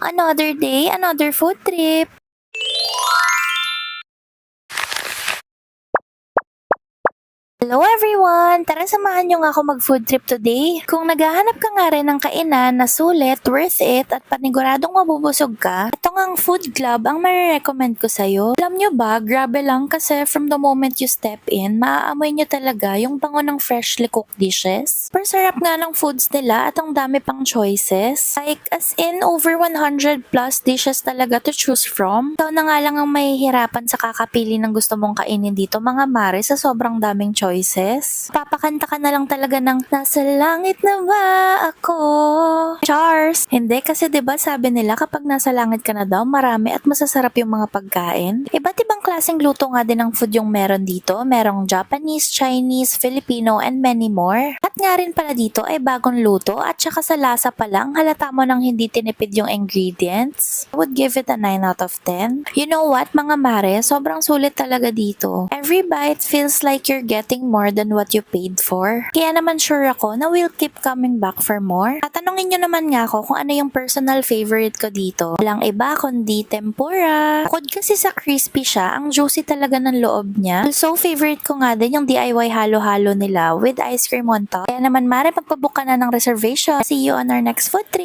Another day, another food trip. Hello everyone! Tara samahan nyo nga ako mag-food trip today. Kung naghahanap ka nga rin ng kainan na sulit, worth it, at paniguradong mabubusog ka, ito ngang food club ang marirecommend ko sa'yo. Alam nyo ba, grabe lang kasi from the moment you step in, maaamoy nyo talaga yung bango ng freshly cooked dishes. Super sarap nga ng foods nila at ang dami pang choices. Like as in, over 100 plus dishes talaga to choose from. Ikaw na nga lang ang mahihirapan sa kakapili ng gusto mong kainin dito mga mare sa sobrang daming choices. Papakanta ka na lang talaga ng nasa langit na ba ako? Chars! Hindi kasi 'di ba sabi nila kapag nasa langit ka na daw marami at masasarap yung mga pagkain. Iba't ibang klaseng luto nga din ng food yung meron dito. Merong Japanese, Chinese, Filipino, and many more. At nga rin pala dito ay bagong luto at saka sa lasa pa lang halata mo nang hindi tinipid yung ingredients. I would give it a 9 out of 10. You know what mga mare, sobrang sulit talaga dito. Every bite feels like you're getting more than what you paid for. Kaya naman sure ako na we'll keep coming back for more. At tanungin nyo naman nga ako kung ano yung personal favorite ko dito. Walang iba kundi tempura. Bukod kasi sa crispy siya, ang juicy talaga ng loob niya. Also, favorite ko nga din yung DIY halo-halo nila with ice cream on top. Kaya naman mare, magpabook ka na ng reservation. See you on our next food trip.